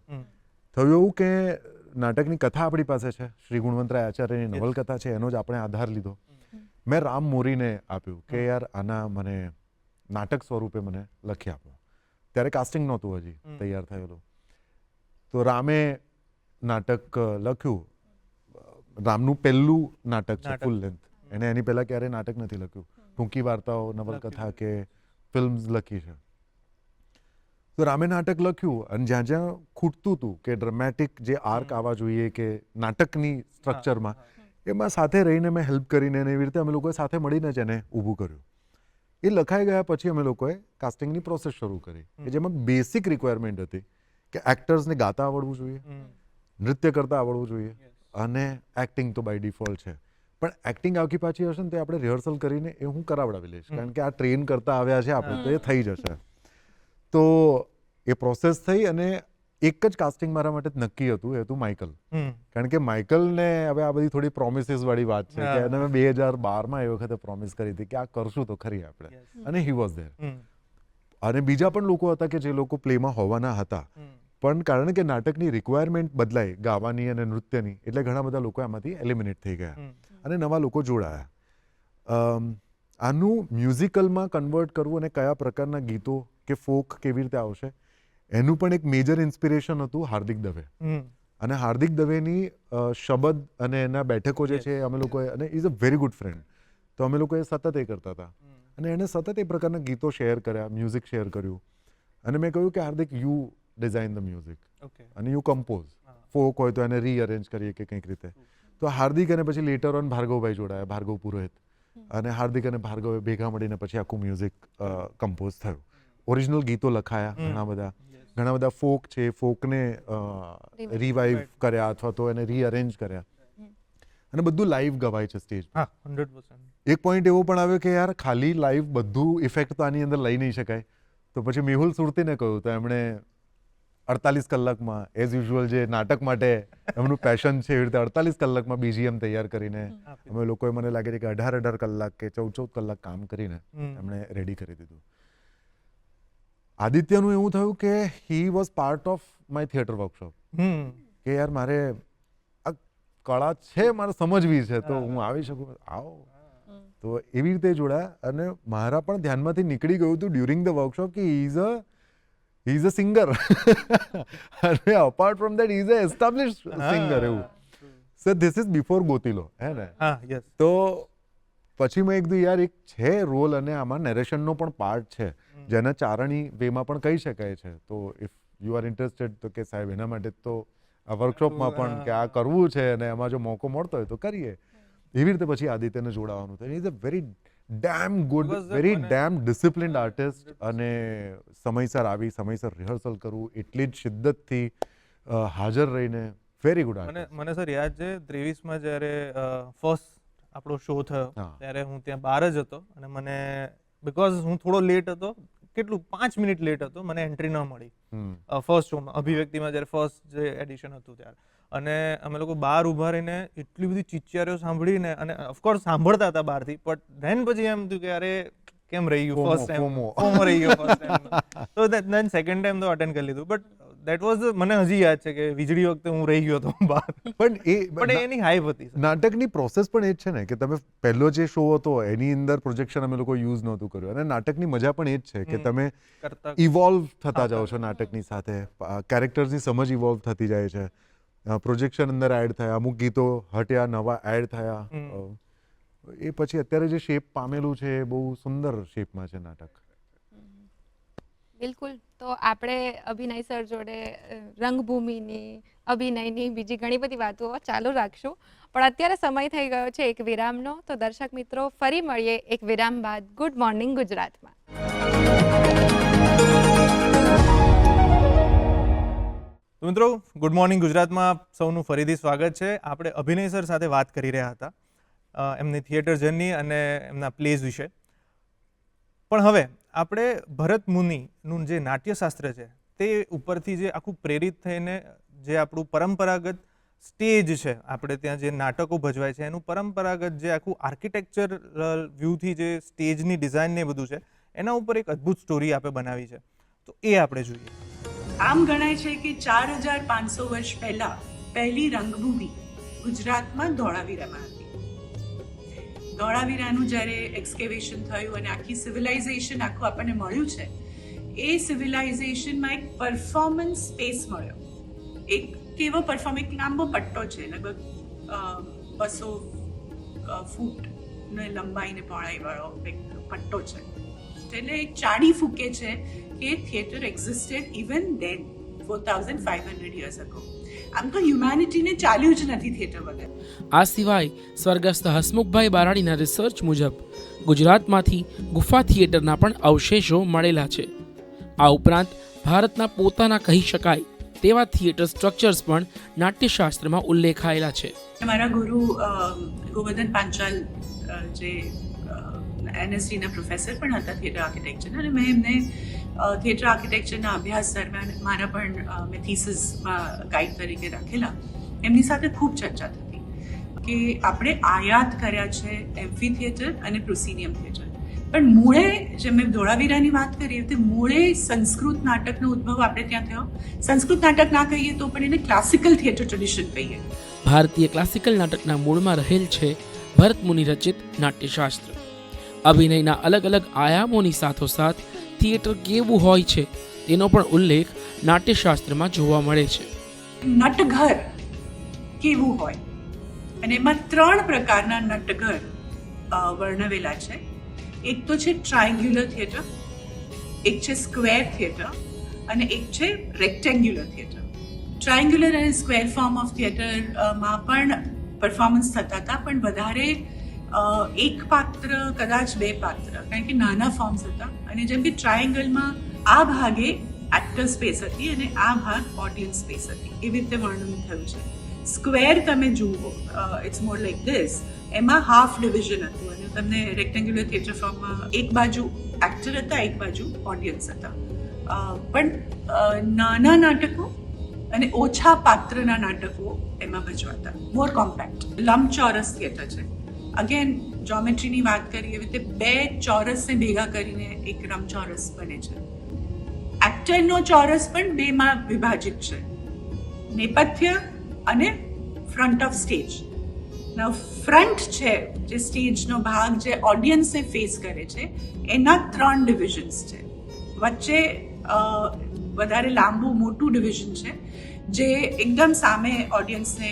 થયું એવું કે નાટકની કથા આપણી પાસે છે, શ્રી ગુણવંતરાય આચાર્યની નવલકથા છે, એનો જ આપણે આધાર લીધો. મેં રામ મોરીને આપ્યું કે યાર આના મને નાટક સ્વરૂપે મને લખી આપો. ત્યારે કાસ્ટિંગ નહોતું હજી તૈયાર થયેલું. તો રામે નાટક લખ્યું. રામનું પહેલું નાટક છે ફૂલ લેન્થ. એને એની પહેલા ક્યારેય નાટક નથી લખ્યું. ટૂંકી વાર્તાઓ, નવલકથા કે ફિલ્મ્સ લખી છે. તો રામે નાટક લખ્યું અને જ્યાં જ્યાં ખૂટતું હતું કે ડ્રામેટિક જે આર્ક આવવા જોઈએ કે નાટકની સ્ટ્રક્ચરમાં, એમાં સાથે રહીને મેં હેલ્પ કરીને એવી રીતે અમે લોકોએ સાથે મળીને જ એને ઊભું કર્યું. એ લખાઈ ગયા પછી અમે લોકોએ કાસ્ટિંગની પ્રોસેસ શરૂ કરી કે જેમાં બેસિક રિક્વાયરમેન્ટ હતી કે એક્ટર્સને ગાતા આવડવું જોઈએ, નૃત્ય કરતા આવડવું જોઈએ અને એક્ટિંગ તો બાય ડિફોલ્ટ છે. પણ એક્ટિંગ આખી પાછી હશે ને તો આપણે રિહર્સલ કરીને એ હું કરાવડાવી લઈશ, કારણ કે આ ટ્રેન કરતા આવ્યા છે આપણે, તો એ થઈ જશે. તો એ પ્રોસેસ થઈ અને એક જ કાસ્ટિંગ મારા માટે નક્કી હતું, એ હતું માઇકલ. કારણ કે માઇકલને હવે આ બધી થોડી પ્રોમિસીસ વાળી વાત છે કે એને મેં 2012માં એ વખતે પ્રોમિસ કરી હતી કે આ કરશું તો ખરી આપણે, અને હી વોઝ ધેર. અને બીજા પણ લોકો હતા કે જે લોકો પ્લેમાં હોવાના હતા, પણ કારણ કે નાટકની રિક્વાયરમેન્ટ બદલાઈ ગાવાની અને નૃત્યની, એટલે ઘણા બધા લોકો એમાંથી એલિમિનેટ થઈ ગયા અને નવા લોકો જોડાયા. આનું મ્યુઝિકલમાં કન્વર્ટ કરવું અને કયા પ્રકારના ગીતો કે ફોક કેવી રીતે આવશે, એનું પણ એક મેજર ઇન્સ્પિરેશન હતું હાર્દિક દવે. અને હાર્દિક દવેની શબદ અને એના બેઠકો જે છે અમે લોકોએ, અને is a very good friend, તો અમે લોકોએ સતત એ કરતા હતા અને એણે સતત એ પ્રકારના ગીતો શેર કર્યા, મ્યુઝિક શેર કર્યું. અને મેં કહ્યું કે હાર્દિક, યુ ડિઝાઇન ધ મ્યુઝિક અને યુ કમ્પોઝ. ફોક હોય તો એને રીઅરેન્જ કરીએ કે કંઈક રીતે. તો હાર્દિક અને પછી લેટર ઓન ભાર્ગવભાઈ જોડાયા, ભાર્ગવ પુરોહિત, અને હાર્દિક અને ભાર્ગવે ભેગા મળીને પછી આખું મ્યુઝિક કમ્પોઝ થયું. ઓરિજિનલ ગીતો લખાયા ઘણા બધા ફોક છે, ફોકને રિવાઇવ કર્યા અથવા તો એને રીઅરેન્જ કર્યા, અને બધું લાઈવ ગવાય છે સ્ટેજ પર. 100%. એક પોઈન્ટ એવો પણ આવ્યો કે યાર ખાલી લાઈવ બધું ઇફેક્ટ તો આની અંદર લઈ નહીં શકાય. તો પછી મેહુલ સુરતીને કહ્યું, તો એમણે 48 કલાકમાં એઝ યુઝ્યુઅલ જે નાટક માટે એમનું પેશન છે એવી રીતે 48 કલાકમાં BGM તૈયાર કરીને અમે લોકોએ, મને લાગે છે કે 18 કલાક કે 14 કલાક કામ કરીને એમણે રેડી કરી દીધું. આદિત્યનું એવું થયું કે he was part of my theatre workshop કે યાર મારે આ કળા છે, મારે સમજવી છે, તો હું આવી શકું, આવો. તો એવી રીતે જોડાયા અને મારા પણ ધ્યાનમાંથી નીકળી ગયું હતું ડ્યુરિંગ ધ વર્કશોપ કે હી ઇઝ અ સિંગર અને apart from that he is a established singer એવું. So this is before Gotilo હે ને. તો પછી મેં કીધું યાર એક છે રોલ અને આમાં નેરેશનનો પણ પાર્ટ છે જેને ચારણી વેમાં પણ કહી શકાય છે. તો ઇફ યુ આર ઇન્ટરેસ્ટેડ તો કે સાહેબ એના માટે તો આ વર્કશોપમાં પણ કે આ કરવું છે અને એમાં જો મોકો મળતો હોય તો કરીએ. એવી રીતે પછી આદિત્યને જોડાવાનું થયું. Is a very dam good, very dam disciplined artist અને સમયસર આવી સમયસર રિહર્સલ કરવું, એટલી જ શિદ્દતથી હાજર રહીને વેરી ગુડ આર્ટિસ્ટ. મને સર યાદ છે 23માં જ્યારે ફર્સ્ટ આપણો શો થયો ત્યારે હું ત્યાં બહાર જ હતો અને મને બિકોઝ હું થોડો લેટ હતો, કેટલું 5 મિનિટ લેટ હતો, મને એન્ટ્રી ન મળી ફર્સ્ટ શોમાં અભિવ્યક્તિમાં જ્યારે ફર્સ્ટ જે એડિશન હતું ત્યારે. અને અમે લોકો બહાર ઊભા રહીને એટલી બધી ચીચિયારીઓ સાંભળીને અને ઓફકોર્સ સાંભળતા હતા બહારથી, બટ ધેન પછી એમ થયું કે અરે કેમ રહી ગયું ફર્સ્ટ ટાઈમ, ફોમો રહી ગયો ફર્સ્ટ ટાઈમ. તો ધેન સેકન્ડ ટાઈમ તો અટેન્ડ કરી લીધું. બટ દેટ વોઝ મને હજી યાદ છે કે વીજળી વખતે હું રહી ગયો હતો બહાર. પણ એની હાઈપ હતી. નાટકની પ્રોસેસ પણ એ જ છે ને કે તમે પહેલો જે શો હતો એની અંદર પ્રોજેક્શન અમે લોકો યુઝ નહોતું કર્યું અને નાટકની મજા પણ એ જ છે કે તમે ઇવોલ્વ થતા જાઓ છો નાટકની સાથે, કેરેક્ટર્સની સમજ ઇવોલ્વ થતી જાય છે, પ્રોજેક્શન અંદર એડ થયા, અમુક ગીતો હટ્યા, નવા એડ થયા. એ પછી અત્યારે જે શેપ પામેલું છે એ બહુ સુંદર શેપમાં છે નાટક. બિલકુલ. તો આપણે અભિનય સર જોડે રંગભૂમિની, અભિનયની બીજી ઘણી બધી વાતો ચાલુ રાખશું, પણ અત્યારે સમય થઈ ગયો છે એક વિરામનો. તો દર્શક મિત્રો, ફરી મળીએ એક વિરામ બાદ ગુડ મોર્નિંગ ગુજરાતમાં. તો મિત્રો, ગુડ મોર્નિંગ ગુજરાતમાં સૌનું ફરીથી સ્વાગત છે. આપણે અભિનય સર સાથે વાત કરી રહ્યા હતા એમની થિયેટર જર્ની અને એમના પ્લેઝ વિશે. પણ હવે આપણે ભરત મુનિનું જે નાટ્યશાસ્ત્ર છે તે ઉપરથી જે આખું પ્રેરિત થઈને જે આપણું પરંપરાગત સ્ટેજ છે, આપણે ત્યાં જે નાટકો ભજવાય છે એનું પરંપરાગત જે આખું આર્કિટેક્ચરલ વ્યૂથી જે સ્ટેજની ડિઝાઇન ને બધું છે એના ઉપર એક અદ્ભુત સ્ટોરી આપણે બનાવી છે. તો એ આપણે જોઈએ. આમ ગણાય છે કે 4500 વર્ષ પહેલા પહેલી રંગભૂમિ ગુજરાતમાં ધોળાવીરામાં હતી. ધોળાવીરાનું જ્યારે એક્સકેવેશન થયું અને આખી સિવિલાઇઝેશન આખું આપણને મળ્યું છે, એ સિવિલાઇઝેશનમાં એક પરફોર્મન્સ સ્પેસ મળ્યો. એક કેવો એક લાંબો પટ્ટો છે, લગભગ 200 ફૂટ લંબાઈ ને પહોળાઈવાળો એક પટ્ટો છે. એટલે એક ચાડી ફૂકે છે કે theatre existed even then 4500 years ago. આમ તો હ્યુમેનિટીને ચાલ્યું જ નથી થિયેટર વગર. આ સિવાય સ્વર્ગસ્થ હસમુખભાઈ બારાડીના રિસર્ચ મુજબ ગુજરાતમાંથી ગુફા થિયેટરના પણ અવશેષો મળેલા છે. આ ઉપરાંત ભારતના પોતાના કહી શકાય તેવા થિયેટર સ્ટ્રક્ચર્સ પણ નાટ્યશાસ્ત્રમાં ઉલ્લેખાયેલા છે. મારા ગુરુ ગોવર્ધન પાંચાલ જે NSDના પ્રોફેસર પણ હતા થિયેટર આર્કિટેક્ચરના, અને મેં એમને થિયેટર આર્કિટેક્ચરના અભ્યાસ દરમિયાન મારા પણ મેં થીસીસમાં ગાઈડ તરીકે રાખેલા. એમની સાથે ખૂબ ચર્ચા થતી કે આપણે આયાત કર્યા છે એમ્ફી થિયેટર અને પ્રોસિનિયમ થિયેટર, પણ મૂળે જેમ મેં ધોળાવીરાની વાત કરી તે મૂળે સંસ્કૃત નાટકનો ઉદ્ભવ આપણે ત્યાં થયો. સંસ્કૃત નાટક ના કહીએ તો પણ એને ક્લાસિકલ થિયેટર ટ્રેડિશન કહીએ. ભારતીય ક્લાસિકલ નાટકના મૂળમાં રહેલ છે ભરત મુનિ રચિત નાટ્યશાસ્ત્ર. અભિનયના અલગ અલગ આયામોની સાથોસાથ થિયેટર કેવું હોય છે તેનો પણ ઉલ્લેખ નાટ્યશાસ્ત્રમાં જોવા મળે છે. નટઘર કેવું હોય, અને એમાં 3 પ્રકારના નટઘર વર્ણવેલા છે. એક તો છે ટ્રાયંગ્યુલર થિયેટર, એક છે સ્ક્વેર થિયેટર અને એક છે રેક્ટેન્ગ્યુલર થિયેટર. ટ્રાયંગ્યુલર અને સ્ક્વેર ફોર્મ ઓફ થિયેટરમાં પણ પરફોર્મન્સ થતા હતા, પણ વધારે એક પાત્ર, કદાચ 2 પાત્ર, કારણ કે નાના ફોર્મ્સ હતા. અને જેમ કે ટ્રાયંગલમાં આ ભાગે એક્ટર સ્પેસ હતી અને આ ભાગ ઓડિયન્સ સ્પેસ હતી, એવી રીતે વર્ણન થયું છે. સ્ક્વેર તમે જુઓ, ઇટ્સ મોર લાઈક ધીસ, એમાં હાફ ડિવિઝન હતું અને તમને રેક્ટેન્ગ્યુલર થિયેટર ફોર્મમાં એક બાજુ એક્ટર હતા, એક બાજુ ઓડિયન્સ હતા. પણ નાના નાટકો અને ઓછા પાત્રના નાટકો એમાં ભજવાતા, મોર કોમ્પેક્ટ. લંબચોરસ થિયેટર છે. અગેન જ્યોમેટ્રીની વાત કરીએ એવી રીતે 2 ચોરસને ભેગા કરીને એક લંબચોરસ બને છે. એક્ટરનો ચોરસ પણ 2માં વિભાજિત છે, નેપથ્ય અને ફ્રન્ટ ઓફ સ્ટેજ. ફ્રન્ટ છે, જે સ્ટેજનો ભાગ જે ઓડિયન્સને ફેસ કરે છે, એના 3 ડિવિઝન્સ છે. વચ્ચે વધારે લાંબુ મોટું ડિવિઝન છે જે એકદમ સામે ઓડિયન્સને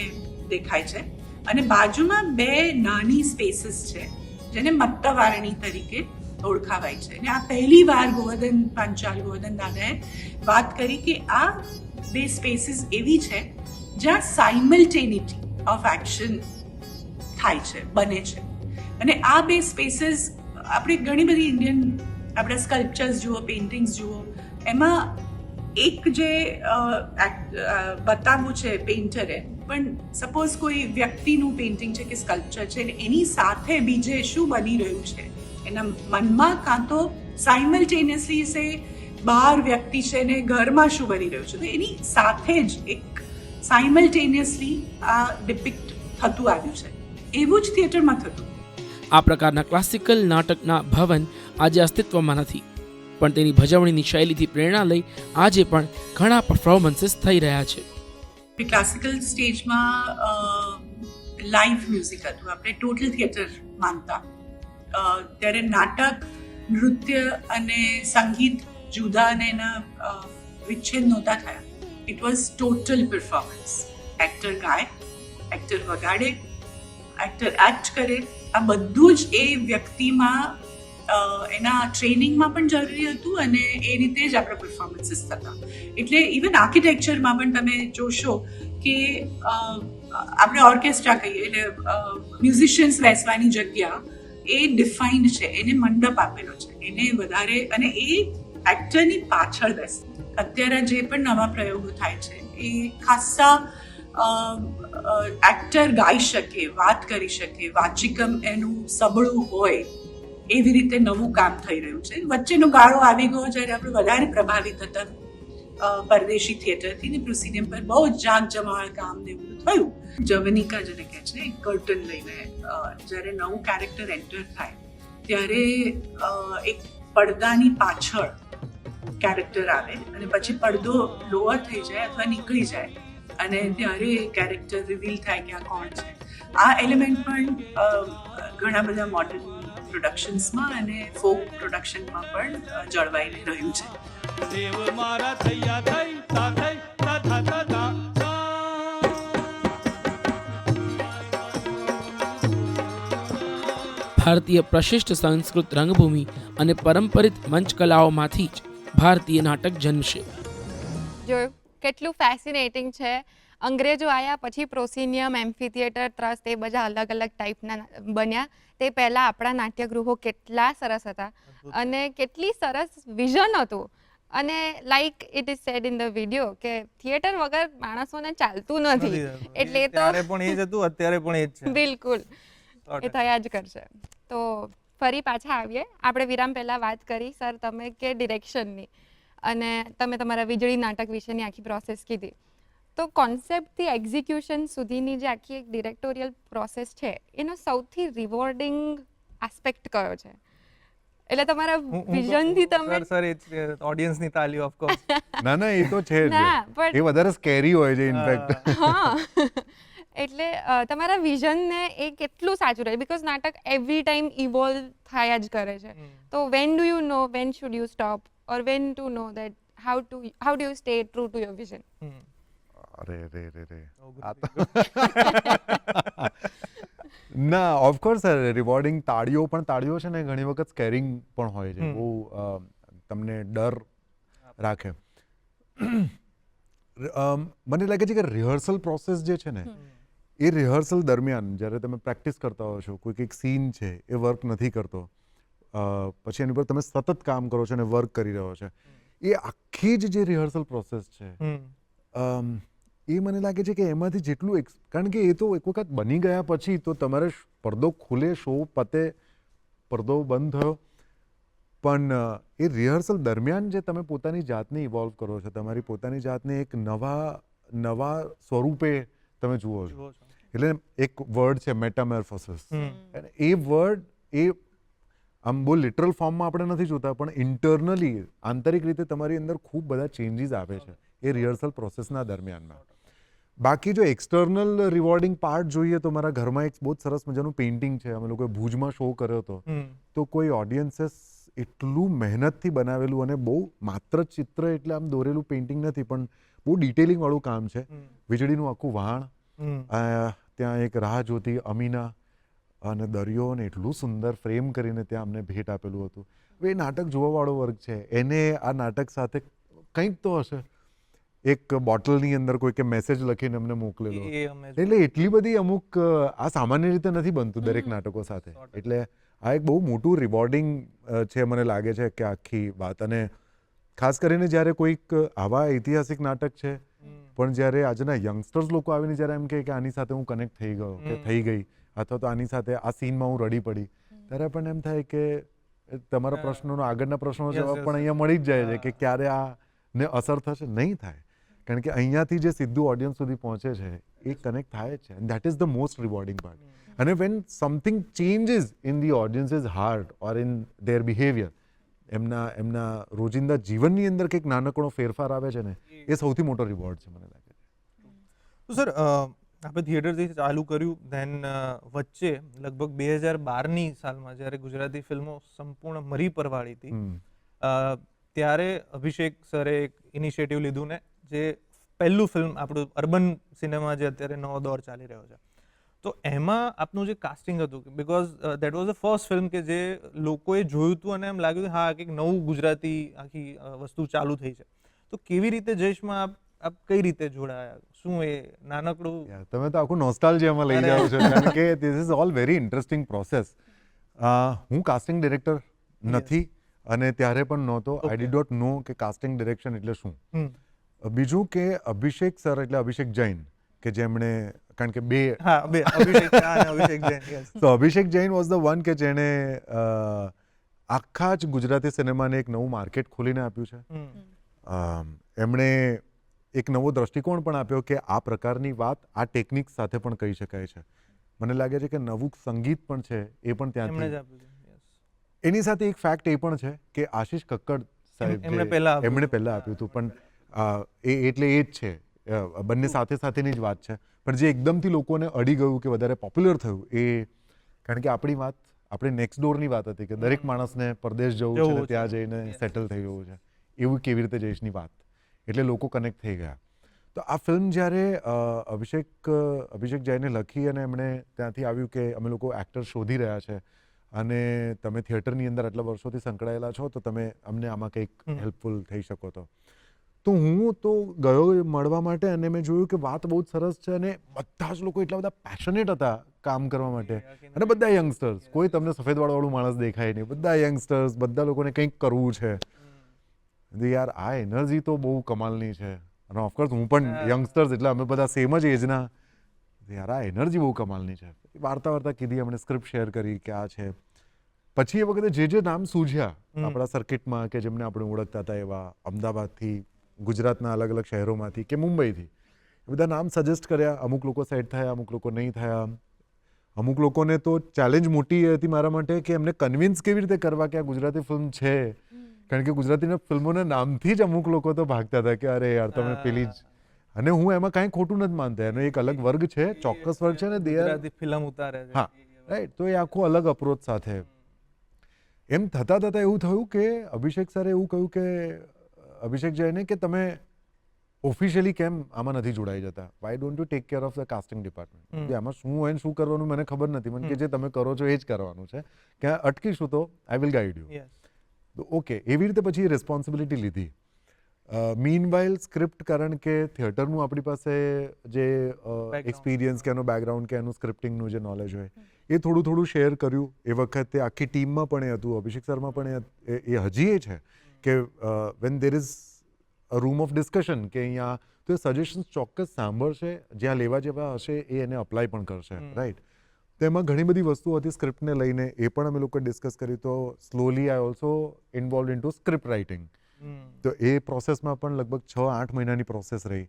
દેખાય છે, અને બાજુમાં 2 નાની સ્પેસીસ છે જેને મત્તવારણી તરીકે ઓળખાવાય છે. અને આ પહેલી વાર ગોવર્ધન દાદાએ વાત કરી કે આ 2 સ્પેસીસ એવી છે જ્યાં સાયમલ્ટેનિટી ઓફ એક્શન થાય છે, બને છે. અને આ 2 સ્પેસીસ આપણે ઘણી બધી ઇન્ડિયન આપણા સ્કલ્પચર્સ જુઓ, પેઇન્ટિંગ્સ જુઓ, એમાં એક જે બતાવવું છે પેઇન્ટરે, પણ સપોઝ કોઈ વ્યક્તિનું પેઇન્ટિંગ છે કે સ્કલ્પચર છે, એની સાથે બીજે શું બની રહ્યું છે એના મનમાં, કાં તો સાયમલ્ટેનિયસલી સે બહાર વ્યક્તિ છે ને ઘરમાં શું બની રહ્યું છે, તો એની સાથે જ એક સાયમલ્ટેનિયસલી આ ડિપિક્ટ થતું આવ્યું છે. એવું જ થિયેટરમાં થતું. આ પ્રકારના ક્લાસિકલ નાટકના ભવન આજે અસ્તિત્વમાં નથી, પણ તેની ભજવણીની શૈલીથી પ્રેરણા લઈ આજે પણ ઘણા પરફોર્મન્સીસ થઈ રહ્યા છે. ક્લાસિકલ સ્ટેજમાં લાઈવ મ્યુઝિક હતું, આપણે ટોટલ થિયેટર માનતા. ત્યારે નાટક, નૃત્ય અને સંગીત જુદા અને એના વિચ્છેદ નહોતા થયા. It was total performance. Actor guys, actor વગાડે, એક્ટર એક્ટ કરે, આ બધું જ એ વ્યક્તિમાં એના ટ્રેનિંગમાં પણ જરૂરી હતું, અને એ રીતે જ આપણા પરફોર્મન્સીસ થતા. એટલે ઇવન આર્કિટેક્ચરમાં પણ તમે જોશો કે આપણે ઓર્કેસ્ટ્રા કહીએ એટલે મ્યુઝિશિયન્સ બેસવાની જગ્યા એ ડિફાઇન્ડ છે, એને મંડપ આપેલો છે, એને વધારે, અને એ એક્ટરની પાછળ બેસે. અત્યારે જે પણ નવા પ્રયોગો થાય છે એ ખાસ્સા એક્ટર ગાઈ શકે, વાત કરી શકે, વાચિકમ એનું સબળું હોય એવી રીતે નવું કામ થઈ રહ્યું છે. વચ્ચેનો ગાળો આવી ગયો જ્યારે આપણે વધારે પ્રભાવિત હતા પરદેશી થિયેટરથી, ને પ્રોસિડિયમ પર બહુ જાગજમાળ કામ ને એવું થયું. જવનિકા જેને કહે છે, એક કર્ટન લઈને જ્યારે નવું કેરેક્ટર એન્ટર થાય ત્યારે એક પડદાની પાછળ કેરેક્ટર આવે અને પછી પડદો લોઅર થઈ જાય અથવા નીકળી જાય, અને ત્યારે કેરેક્ટર રિવીલ થાય કે આ કોણ છે. આ એલિમેન્ટ પણ ઘણા બધા મોડર્ન પ્રોડક્શન્સમાં અને ફોક પ્રોડક્શનમાં પણ જળવાઈ રહ્યું છે. દેવ મારા થૈયા થઈ તા થઈ તા થા તા તા. ભારતીય પ્રશિષ્ટ સંસ્કૃત રંગભૂમિ અને પરંપરિત મંચકલાઓમાંથી જ ભારતીય નાટક જન્મશે. જોયું કેટલું ફેસિનેટિંગ છે. અંગ્રેજો આવ્યા પછી પ્રોસિનિયમ, એમ્ફી થિયેટર, ટ્રસ્ટ, એ બધા અલગ અલગ ટાઈપના બન્યા. તે પહેલાં આપણા નાટ્યગૃહો કેટલા સરસ હતા અને કેટલી સરસ વિઝન હતું. અને like it is sad in the video કે થિયેટર વગર માણસોને ચાલતું નથી. એટલે તો ત્યારે પણ એ જ હતું, અત્યારે પણ એ જ છે. બિલકુલ એ થયા જ કરશે. તો ફરી પાછા આવીએ. આપણે વિરામ પહેલાં વાત કરી સર તમે કે ડિરેક્શનની, અને તમે તમારા વીજળી નાટક વિશેની આખી પ્રોસેસ કીધી. તો કોન્સેપ્ટથી એક્ઝિક્યુશન સુધીની જે આખી એક ડિરેક્ટોરિયલ પ્રોસેસ છે એનો સૌથી રિવોર્ડિંગ આસ્પેક્ટ કયો છે? એટલે તમારા વિઝનથી તમે સર એ ઓડિયન્સની તાલી ઓફ કોર્સ. ના એ તો છે જ, ના, but- એ વધારે સ્કેરી હોય છે ઇનફેક્ટ. હા એટલે તમારા વિઝનને એ કેટલું સાચું રહે, બિકોઝ નાટક એવરી ટાઈમ ઇવોલ્વ થયા જ કરે છે. તો when do you know when should you stop, or when to know that how do you stay true to your vision? અરે ના, ઓફકોર્સ રિવોર્ડિંગ. તાળીઓ છે ને ઘણી વખત સ્કેરિંગ પણ હોય છે, બહુ તમને ડર રાખે. મને લાગે છે કે રિહર્સલ પ્રોસેસ જે છે ને, એ રિહર્સલ દરમિયાન જ્યારે તમે પ્રેક્ટિસ કરતા હો છો, કોઈ એક સીન છે એ વર્ક નથી કરતો, પછી એની પર તમે સતત કામ કરો છો અને વર્ક કરી રહ્યો છે, એ આખી જે રિહર્સલ પ્રોસેસ છે એ મને લાગે છે કે એમાંથી જેટલું કારણ કે એ તો એક વખત બની ગયા પછી તો તમારે પડદો ખુલે, શો પતે, પડદો બંધ થયો, પણ એ રિહર્સલ દરમિયાન જે તમે પોતાની જાતને ઇવોલ્વ કરો છો, તમારી પોતાની જાતને એક નવા સ્વરૂપે તમે જુઓ છો. એટલે એક વર્ડ છે મેટામોર્ફોસિસ. એ વર્ડ એ આમ બહુ લિટરલ ફોર્મમાં આપણે નથી જોતા, પણ ઇન્ટરનલી આંતરિક રીતે તમારી અંદર ખૂબ બધા ચેન્જીસ આવે છે એ રિહર્સલ પ્રોસેસના દરમિયાનમાં. બાકી જો એક્સટર્નલ રિવોર્ડિંગ પાર્ટ જોઈએ તો મારા ઘરમાં એક બહુ જ સરસ મજાનું પેઇન્ટિંગ છે. અમે લોકોએ ભુજમાં શો કર્યો હતો. તો કોઈ ઓડિયન્સે એટલું મહેનતથી બનાવેલું અને બહુ માત્ર ચિત્ર એટલે આમ દોરેલું પેઇન્ટિંગ નથી પણ બહુ ડિટેલિંગ વાળું કામ છે. વીજળીનું આખું વહાણ, ત્યાં એક રાહ જોતી અમીના અને દરિયો, અને એટલું સુંદર ફ્રેમ કરીને ત્યાં અમને ભેટ આપેલું હતું. હવે એ નાટક જોવાવાળો વર્ગ છે, એને આ નાટક સાથે કંઈક તો હશે. એક બોટલની અંદર કોઈકે મેસેજ લખીને અમને મોકલેલો. એટલે એટલી બધી અમુક આ સામાન્ય રીતે નથી બનતું દરેક નાટકો સાથે. એટલે આ એક બહુ મોટું રિવોર્ડિંગ છે મને લાગે છે કે આખી વાત. અને ખાસ કરીને જ્યારે કોઈક આવા ઐતિહાસિક નાટક છે પણ જ્યારે આજના યંગસ્ટર્સ લોકો આવીને જ્યારે એમ કહે કે આની સાથે હું કનેક્ટ થઈ ગયો કે થઈ ગઈ, અથવા તો આની સાથે આ સીનમાં હું રડી પડી, ત્યારે આપણને એમ થાય કે તમારા પ્રશ્નોનો આગળના પ્રશ્નનો જવાબ પણ અહીંયા મળી જ જાય છે કે ક્યારે આ ને અસર થશે. નહીં થાય, કારણ કે અહીંયાથી જે સીધું ઓડિયન્સ સુધી પહોંચે છે એ કનેક્ટ થાય છે. And that is the most rewarding part. અને when something changes in the audience's heart or in their behaviour, એમના રોજિંદા જીવનની અંદર કંઈક નાનકડો ફેરફાર આવે છે ને, એ સૌથી મોટો રિવોર્ડ છે મને લાગે છે. તો સર, આપણે થિયેટરથી ચાલુ કર્યું, ધેન વચ્ચે લગભગ 2012ની સાલમાં જ્યારે ગુજરાતી ફિલ્મો સંપૂર્ણ મરી પરવાળી હતી, ત્યારે અભિષેક સરે એક ઇનિશિયેટિવ લીધું ને જે પહેલું ફિલ્મ આપણું અર્બન સિનેમા જે અત્યારે નવો દોર ચાલી રહ્યો છે, તો એમાં આપનું જે કાસ્ટિંગ હતું, because that was the first film કે જે લોકોએ જોયું હતું અને એમ લાગ્યું કે હા કંઈક નવું ગુજરાતી આખી વસ્તુ ચાલુ થઈ છે. તો કેવી રીતે જયેશમાં આપ કઈ રીતે જોડાયા? શું એ નાનકડું? તમે તો આખું નોસ્ટાલ્જિયામાં લઈ જાઓ છો, કારણ કે this is all very interesting process. હું કાસ્ટિંગ ડિરેક્ટર નથી અને ત્યારે પણ નહોતો. આઈ ડીડ નોટ નો કે કાસ્ટિંગ ડિરેક્શન એટલે શું. બીજું કે અભિષેક સર એટલે અભિષેક જૈન, કે જેમણે, કારણ કે બે તો અભિષેક જૈન વોઝ ધ વન કે જેણે આખા જ ગુજરાતી સિનેમાને એક નવું માર્કેટ ખોલીને આપ્યું છે. એમણે એક નવો દ્રષ્ટિકોણ પણ આપ્યો કે આ પ્રકારની વાત આ ટેકનિક સાથે પણ કહી શકાય છે. મને લાગે છે કે નવું સંગીત પણ છે એ પણ ત્યાંથી. એની સાથે એક ફેક્ટ એ પણ છે કે આશિષ કક્કડ સાહેબ એમણે પહેલા આપ્યું હતું, પણ એટલે એ જ છે, બંને સાથે સાથેની જ વાત છે. પણ જે એકદમથી લોકોને અડી ગયું કે વધારે પોપ્યુલર થયું એ, કારણ કે આપણી વાત આપણે નેક્સ્ટ ડોરની વાત હતી કે દરેક માણસને પરદેશ જવું છે, ત્યાં જઈને સેટલ થઈ જવું છે. એવું કેવી રીતે જયેશની વાત, એટલે લોકો કનેક્ટ થઈ ગયા. તો આ ફિલ્મ જ્યારે અભિષેક જૈને લખી અને એમણે ત્યાંથી આવ્યું કે અમે લોકો એક્ટર શોધી રહ્યા છે અને તમે થિયેટરની અંદર આટલા વર્ષોથી સંકળાયેલા છો તો તમે અમને આમાં કંઈક હેલ્પફુલ થઈ શકો. તો હું તો ગયો મળવા માટે અને મેં જોયું કે વાત બહુ જ સરસ છે અને બધા જ લોકો એટલા બધા પેશનેટ હતા કામ કરવા માટે. અને બધા યંગસ્ટર્સ, કોઈ તમને સફેદવાળવાળું માણસ દેખાય નહીં, બધા યંગસ્ટર્સ, બધા લોકોને કંઈક કરવું છે. યાર આ એનર્જી તો બહુ કમાલની છે. અને ઓફકોર્સ હું પણ યંગસ્ટર્સ એટલે અમે બધા સેમ જ એજના. યાર આ એનર્જી બહુ કમાલની છે. વાર્તા કીધી, અમને સ્ક્રિપ્ટ શેર કરી કે આ છે. પછી એ વખતે જે નામ સૂઝ્યા આપણા સર્કિટમાં કે જેમને આપણે ઓળખતા હતા, એવા અમદાવાદથી, ગુજરાતના અલગ અલગ શહેરોમાંથી કે મુંબઈથી, એ બધા નામ સજેસ્ટ કર્યા. અમુક લોકો સેટ થયા, અમુક લોકો નહીં થયા. અમુક લોકોને તો ચેલેન્જ મોટી હતી મારા માટે કે એમને કન્વિન્સ કેવી રીતે કરવા કે આ ગુજરાતી ફિલ્મ છે. કારણ કે ગુજરાતીના ફિલ્મોના નામથી જ અમુક લોકો તો ભાગતા હતા કે અરે યાર તમે પેલી જ. અને હું એમાં કાંઈ ખોટું નથી માનતા, એનો એક અલગ વર્ગ છે, ચોક્કસ વર્ગ છે ને ગુજરાતી ફિલ્મ ઉતારે છે. હા, રાઈટ. તો એ આખું અલગ અપ્રોચ સાથે એમ થતા એવું થયું કે અભિષેક સરે એવું કહ્યું કે અભિષેક જૈને કે તમે ઓફિશિયલી કેમ આમાં નથી જોડાઈ જતા? Why don't you take care of the casting department? આમાં શું હોય ને શું કરવાનું મને ખબર નથી, મને કે જે તમે કરો છો એ જ કરવાનું છે, કે અટકીશું તો I will guide you. Okay, એવી રીતે પછી રિસ્પોન્સિબિલિટી લીધી. મીનવાઇલ સ્ક્રિપ્ટ, કારણ કે થિયેટરનું આપણી પાસે જે એક્સપિરિયન્સ કે એનો બેકગ્રાઉન્ડ કે એનું સ્ક્રિપ્ટિંગનું જે નોલેજ હોય એ થોડું શેર કર્યું. એ વખતે આખી ટીમમાં પણ એ હતું, અભિષેક શર્મા પણ એ હજી એ છે કે van there is a room of discussion કે અહીંયા તો એ સજેશન્સ ચોક્કસ સાંભળશે, જ્યાં લેવા જેવા હશે એ એને અપ્લાય પણ કરશે, રાઈટ. તો એમાં ઘણી બધી વસ્તુઓ હતી સ્ક્રિપ્ટને લઈને, એ પણ અમે લોકોએ ડિસ્કસ કરી. તો slowly I also involve in to script writing. તો એ પ્રોસેસમાં પણ લગભગ 6-8 મહિનાની પ્રોસેસ રહી.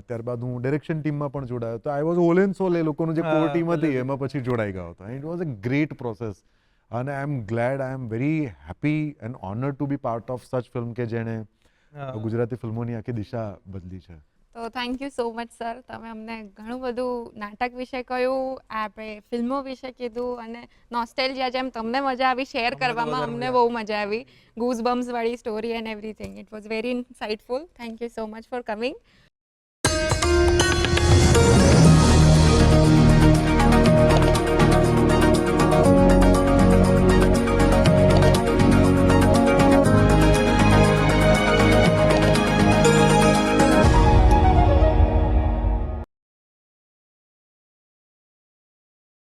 ત્યારબાદ હું ડિરેક્શન ટીમમાં પણ જોડાયો. તો આઈ વોઝ ઓલ એન્ડ સોલ એ લોકોનું જે કોર ટીમ હતી એમાં પછી જોડાઈ ગયો હતો. It was a great process અને I am glad, I am very happy and honoured to be part of such film કે જેણે ગુજરાતી ફિલ્મોની આખી દિશા બદલી છે. તો thank you so much sir, તમે અમને ઘણું બધું નાટક વિશે કહ્યું, આપણે ફિલ્મો વિશે કીધું, અને નોસ્ટેલ્જિયા જેમ તમને મજા આવી શેર અમને તો કરવામાં, વધારે અમને મજા બહુ મજા આવી. ગૂઝ બમ્સ વાળી story and everything, it was very insightful. Thank you so much for coming.